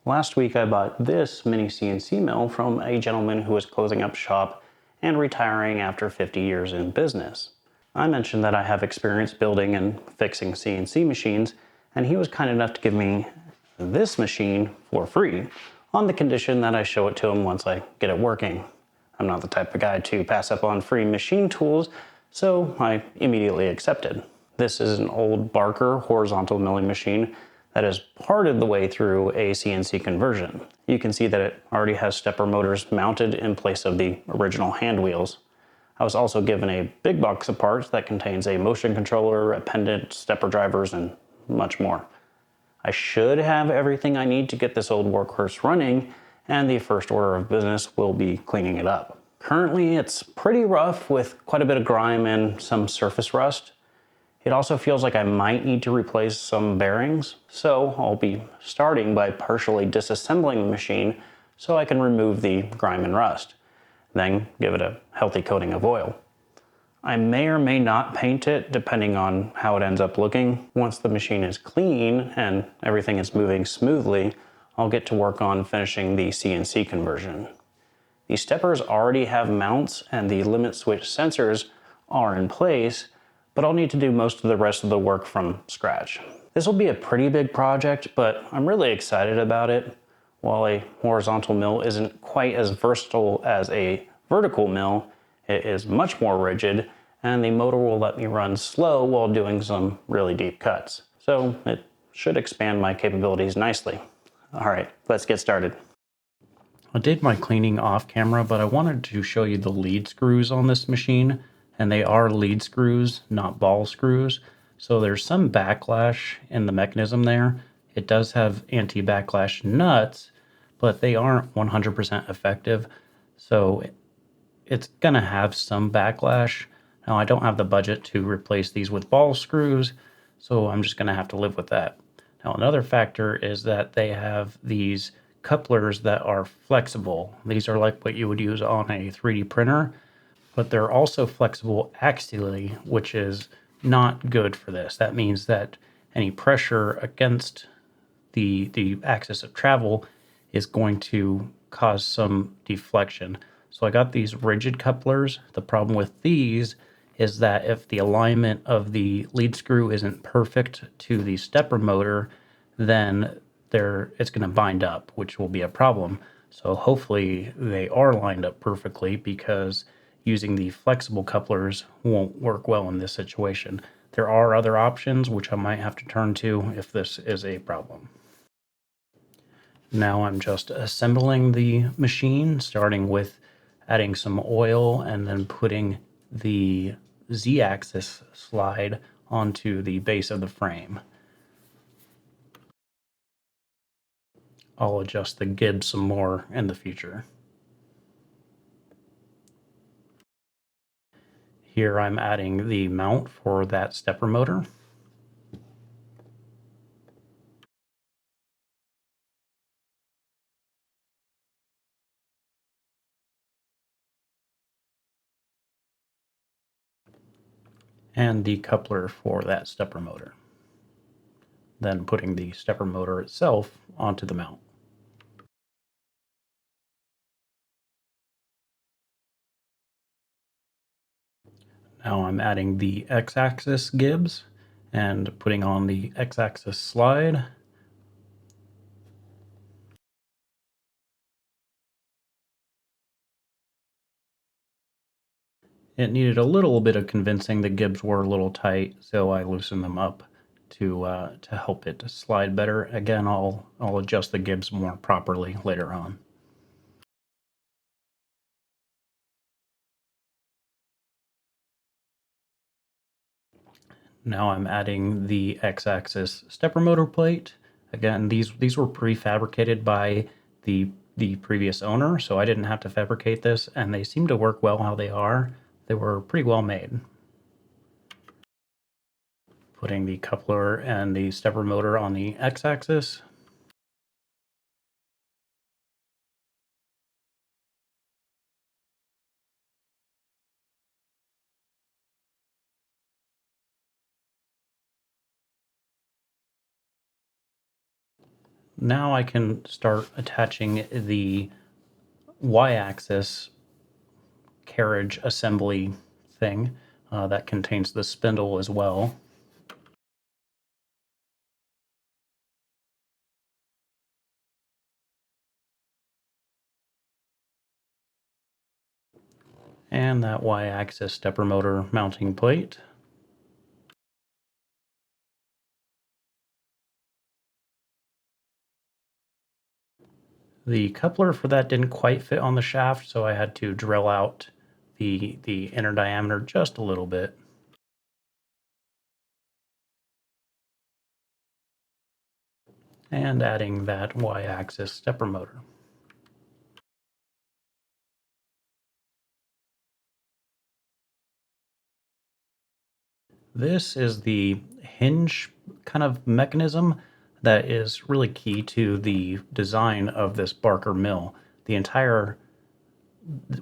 Last week I bought this mini CNC mill from a gentleman who was closing up shop and retiring after 50 years in business. I mentioned that I have experience building and fixing CNC machines, and he was kind enough to give me this machine for free on the condition that I show it to him once I get it working. I'm not the type of guy to pass up on free machine tools, so I immediately accepted. This is an old Barker horizontal milling machine that is parted the way through a CNC conversion. You can see that it already has stepper motors mounted in place of the original hand wheels. I was also given a big box of parts that contains a motion controller, a pendant, stepper drivers, and much more. I should have everything I need to get this old workhorse running, and the first order of business will be cleaning it up. Currently, it's pretty rough with quite a bit of grime and some surface rust. It also feels like I might need to replace some bearings, so I'll be starting by partially disassembling the machine so I can remove the grime and rust, then give it a healthy coating of oil. I may or may not paint it depending on how it ends up looking. Once the machine is clean and everything is moving smoothly, I'll get to work on finishing the CNC conversion. The steppers already have mounts and the limit switch sensors are in place, but I'll need to do most of the rest of the work from scratch. This will be a pretty big project, but I'm really excited about it. While a horizontal mill isn't quite as versatile as a vertical mill, it is much more rigid, and the motor will let me run slow while doing some really deep cuts. So it should expand my capabilities nicely. All right, let's get started. I did my cleaning off camera, but I wanted to show you the lead screws on this machine. And they are lead screws, not ball screws. So there's some backlash in the mechanism there. It does have anti-backlash nuts, but they aren't 100% effective. So it's gonna have some backlash. Now I don't have the budget to replace these with ball screws, so I'm just gonna have to live with that. Now another factor is that they have these couplers that are flexible. These are like what you would use on a 3D printer, but they're also flexible axially, which is not good for this. That means that any pressure against the axis of travel is going to cause some deflection. So I got these rigid couplers. The problem with these is that if the alignment of the lead screw isn't perfect to the stepper motor, then it's going to bind up, which will be a problem. So hopefully they are lined up perfectly, because using the flexible couplers won't work well in this situation. There are other options which I might have to turn to if this is a problem. Now I'm just assembling the machine, starting with adding some oil and then putting the Z-axis slide onto the base of the frame. I'll adjust the gib some more in the future. Here I'm adding the mount for that stepper motor. And the coupler for that stepper motor. Then putting the stepper motor itself onto the mount. Now I'm adding the X-axis gibs and putting on the X-axis slide. It needed a little bit of convincing. The gibs were a little tight, so I loosened them up to help it slide better. Again, I'll adjust the gibs more properly later on. Now I'm adding the X-axis stepper motor plate. Again, these were prefabricated by the previous owner, so I didn't have to fabricate this, and they seem to work well how they are. They were pretty well made. Putting the coupler and the stepper motor on the X-axis. Now I can start attaching the Y-axis carriage assembly thing that contains the spindle as well. And that Y-axis stepper motor mounting plate. The coupler for that didn't quite fit on the shaft, so I had to drill out the inner diameter just a little bit. And adding that Y-axis stepper motor. This is the hinge kind of mechanism that is really key to the design of this Barker mill. The entire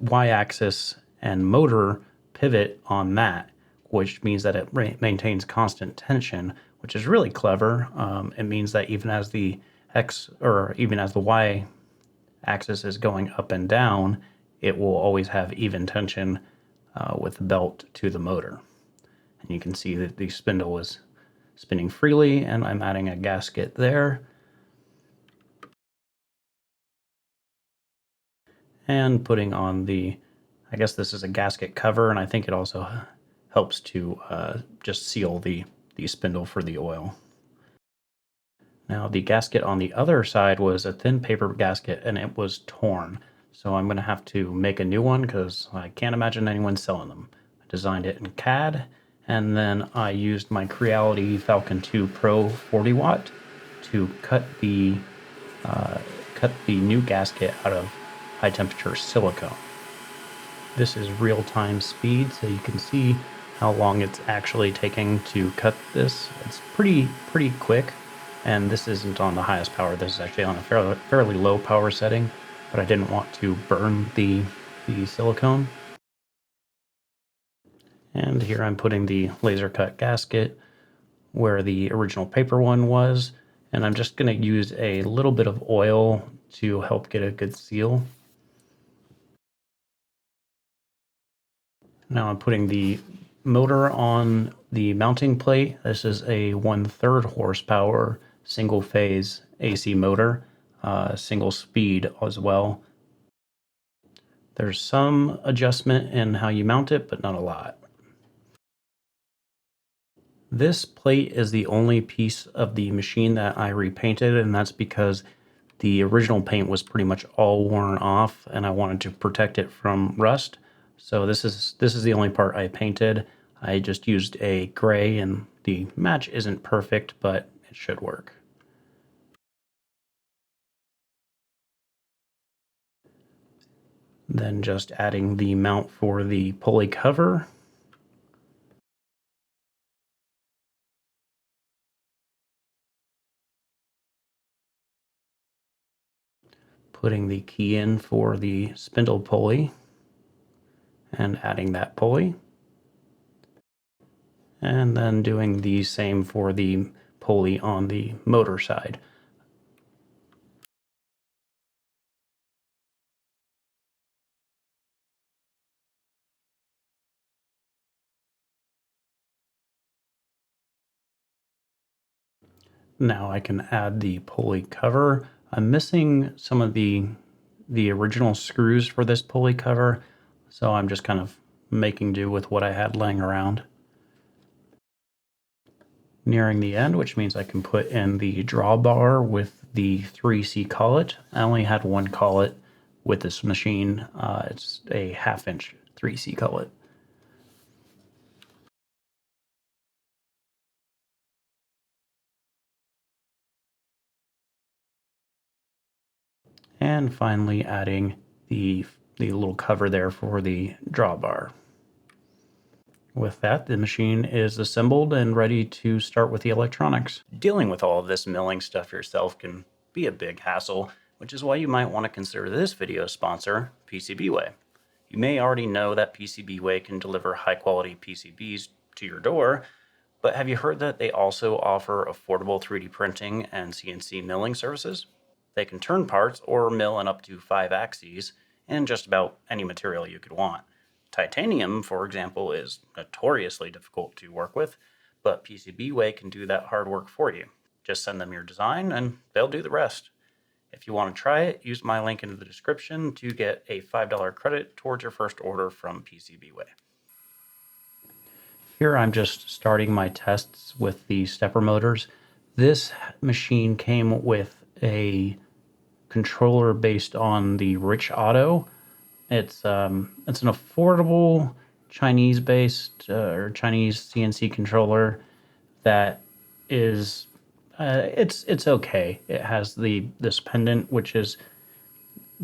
Y-axis and motor pivot on that, which means that it maintains constant tension, which is really clever. It means that even as the Y axis is going up and down, it will always have even tension with the belt to the motor. And you can see that the spindle is spinning freely, and I'm adding a gasket there. And putting on I guess this is a gasket cover, and I think it also helps to just seal the spindle for the oil. Now the gasket on the other side was a thin paper gasket, and it was torn. So I'm going to have to make a new one because I can't imagine anyone selling them. I designed it in CAD, and then I used my Creality Falcon 2 Pro 40 watt to cut the new gasket out of high temperature silicone. This is real-time speed, so you can see how long it's actually taking to cut this. It's pretty quick, and this isn't on the highest power. This is actually on a fairly low power setting, but I didn't want to burn the silicone. And here I'm putting the laser cut gasket where the original paper one was, and I'm just going to use a little bit of oil to help get a good seal. Now I'm putting the motor on the mounting plate. This is a 1/3 horsepower single phase AC motor, single speed as well. There's some adjustment in how you mount it, but not a lot. This plate is the only piece of the machine that I repainted, and that's because the original paint was pretty much all worn off, and I wanted to protect it from rust. So this is the only part I painted. I just used a gray, and the match isn't perfect, but it should work. Then just adding the mount for the pulley cover. Putting the key in for the spindle pulley and adding that pulley. And then doing the same for the pulley on the motor side. Now I can add the pulley cover. I'm missing some of the original screws for this pulley cover, so I'm just kind of making do with what I had laying around. Nearing the end, which means I can put in the drawbar with the 3C collet. I only had one collet with this machine. It's a 1/2 inch 3C collet. And finally adding the little cover there for the drawbar. With that, the machine is assembled and ready to start with the electronics. Dealing with all of this milling stuff yourself can be a big hassle, which is why you might want to consider this video's sponsor, Pixabay. You may already know that Pixabay can deliver high-quality PCBs to your door, But have you heard that they also offer affordable 3D printing and CNC milling services? They can turn parts or mill in up to 5 axes in just about any material you could want. Titanium, for example, is notoriously difficult to work with, but PCBWay can do that hard work for you. Just send them your design and they'll do the rest. If you want to try it, use my link in the description to get a $5 credit towards your first order from PCBWay. Here I'm just starting my tests with the stepper motors. This machine came with a controller based on the Rich Auto. It's an affordable Chinese-based or Chinese CNC controller that is it's okay. It has this pendant which is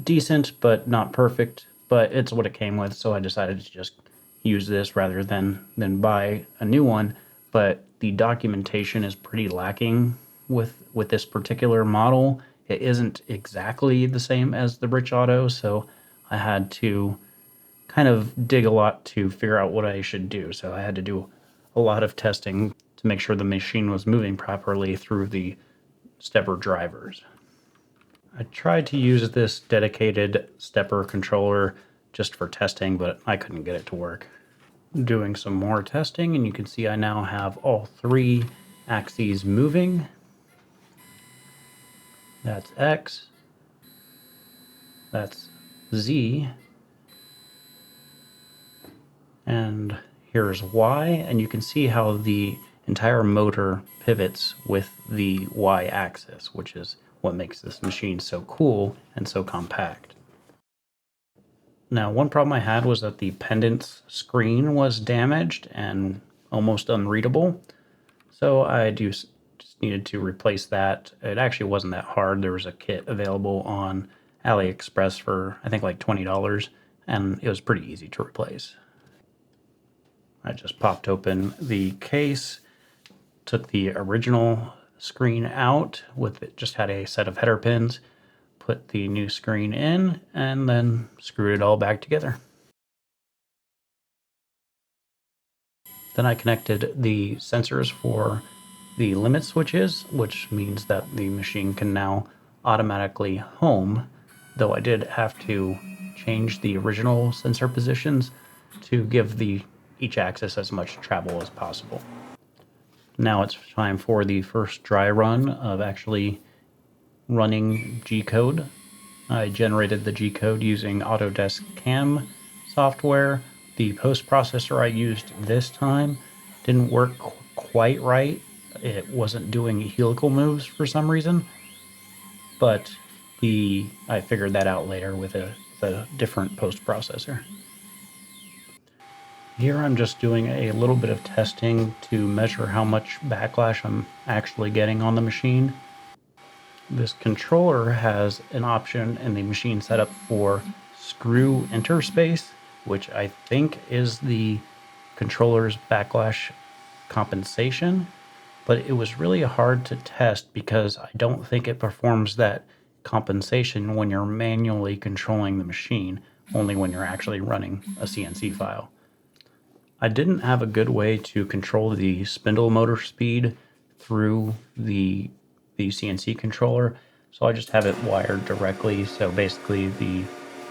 decent but not perfect, but it's what it came with, so I decided to just use this rather than buy a new one. But the documentation is pretty lacking with this particular model. It isn't exactly the same as the Rich Auto, so I had to kind of dig a lot to figure out what I should do. So I had to do a lot of testing to make sure the machine was moving properly through the stepper drivers. I tried to use this dedicated stepper controller just for testing, but I couldn't get it to work. Doing some more testing, and you can see I now have all 3 axes moving. That's X, that's Z, and here's Y, and you can see how the entire motor pivots with the Y axis, which is what makes this machine so cool and so compact. Now, one problem I had was that the pendant screen was damaged and almost unreadable, so I just needed to replace that. It actually wasn't that hard. There was a kit available on AliExpress for I think like $20, and it was pretty easy to replace. I just popped open the case, took the original screen out with it, just had a set of header pins, put the new screen in, and then screwed it all back together. Then I connected the sensors for the limit switches, which means that the machine can now automatically home, though I did have to change the original sensor positions to give each axis as much travel as possible. Now it's time for the first dry run of actually running G-code. I generated the G-code using Autodesk CAM software. The post processor I used this time didn't work quite right. It wasn't doing helical moves for some reason, but I figured that out later with a different post processor. Here I'm just doing a little bit of testing to measure how much backlash I'm actually getting on the machine. This controller has an option in the machine setup for screw interspace, which I think is the controller's backlash compensation, but it was really hard to test because I don't think it performs that compensation when you're manually controlling the machine, only when you're actually running a CNC file. I didn't have a good way to control the spindle motor speed through the CNC controller, so I just have it wired directly. So basically the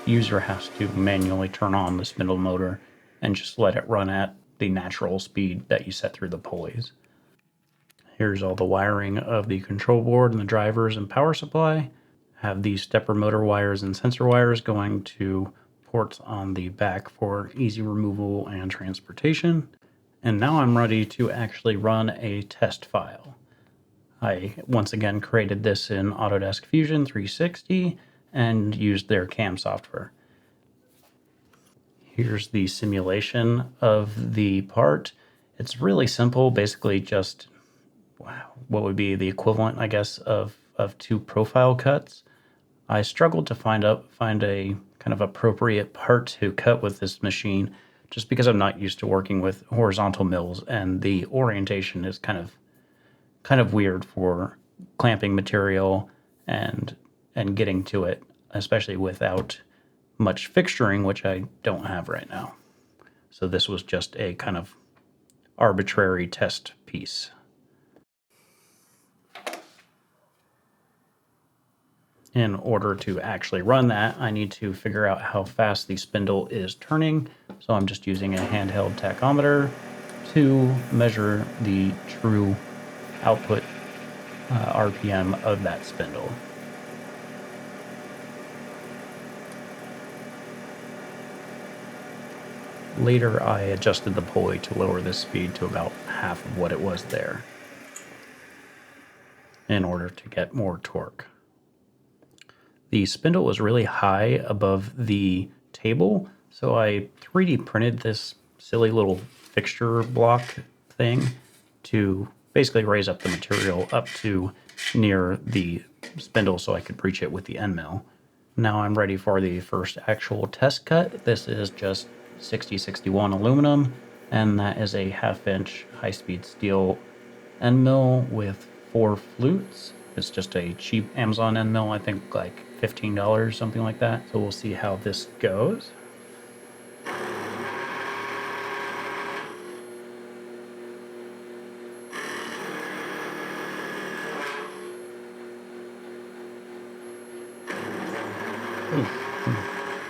user has to manually turn on the spindle motor and just let it run at the natural speed that you set through the pulleys. Here's all the wiring of the control board and the drivers and power supply. Have the stepper motor wires and sensor wires going to ports on the back for easy removal and transportation. And now I'm ready to actually run a test file. I once again created this in Autodesk Fusion 360 and used their CAM software. Here's the simulation of the part. It's really simple, basically just what would be the equivalent, I guess, of 2 profile cuts. I struggled to find a kind of appropriate part to cut with this machine just because I'm not used to working with horizontal mills, and the orientation is kind of weird for clamping material and getting to it, especially without much fixturing, which I don't have right now. So this was just a kind of arbitrary test piece. In order to actually run that, I need to figure out how fast the spindle is turning. So I'm just using a handheld tachometer to measure the true output RPM of that spindle. Later, I adjusted the pulley to lower the speed to about half of what it was there in order to get more torque. The spindle was really high above the table, so I 3D printed this silly little fixture block thing to basically raise up the material up to near the spindle so I could reach it with the end mill. Now I'm ready for the first actual test cut. This is just 6061 aluminum, and that is a 1/2 inch high-speed steel end mill with 4 flutes. It's just a cheap Amazon end mill, I think like $15, something like that. So we'll see how this goes.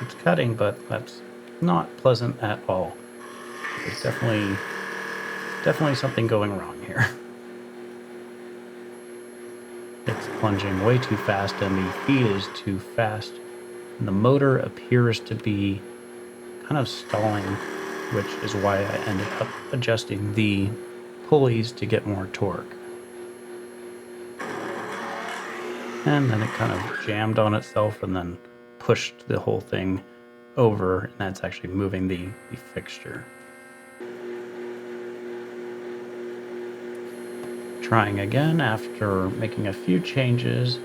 It's cutting, but that's not pleasant at all. There's definitely something going wrong here. It's plunging way too fast and the feed is too fast. And the motor appears to be kind of stalling, which is why I ended up adjusting the pulleys to get more torque. And then it kind of jammed on itself and then pushed the whole thing over, and that's actually moving the fixture. Trying again after making a few changes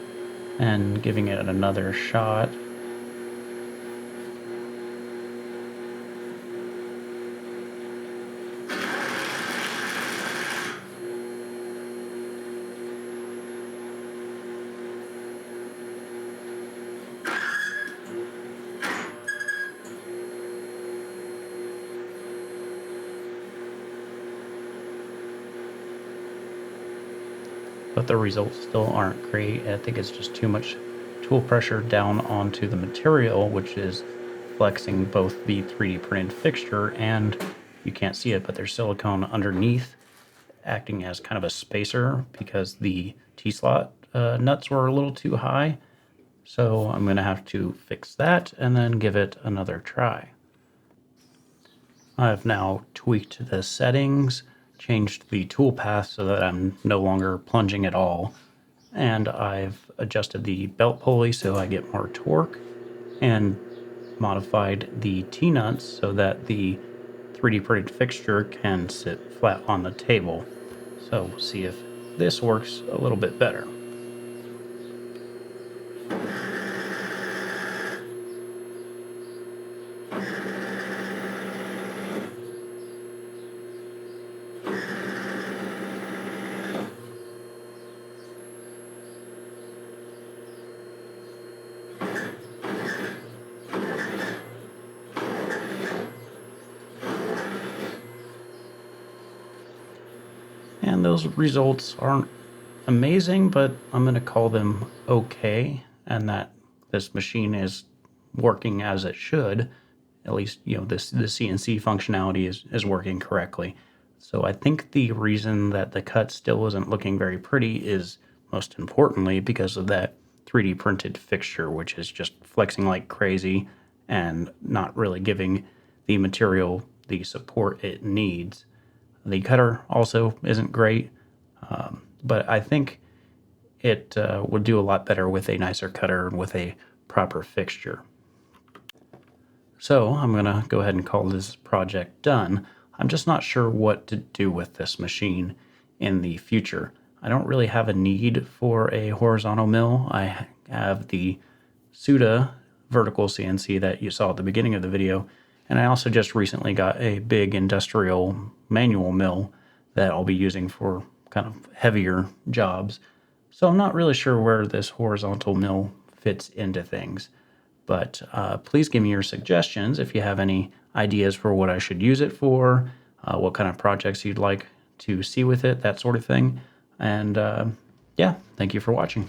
and giving it another shot. But the results still aren't great. I think it's just too much tool pressure down onto the material, which is flexing both the 3D printed fixture and, you can't see it, but there's silicone underneath acting as kind of a spacer because the T-slot nuts were a little too high. So I'm going to have to fix that and then give it another try. I've now tweaked the settings, changed the tool path so that I'm no longer plunging at all, and I've adjusted the belt pulley so I get more torque, and modified the T-nuts so that the 3D printed fixture can sit flat on the table. So we'll see if this works a little bit better. And those results aren't amazing, but I'm going to call them okay, and that this machine is working as it should. At least, the CNC functionality is working correctly. So I think the reason that the cut still isn't looking very pretty is, most importantly, because of that 3D printed fixture, which is just flexing like crazy and not really giving the material the support it needs. The cutter also isn't great, but I think it would do a lot better with a nicer cutter and with a proper fixture. So I'm going to go ahead and call this project done. I'm just not sure what to do with this machine in the future. I don't really have a need for a horizontal mill. I have the Suda vertical CNC that you saw at the beginning of the video, and I also just recently got a big industrial manual mill that I'll be using for kind of heavier jobs. So I'm not really sure where this horizontal mill fits into things. But please give me your suggestions if you have any ideas for what I should use it for. what kind of projects you'd like to see with it, that sort of thing. And yeah, thank you for watching.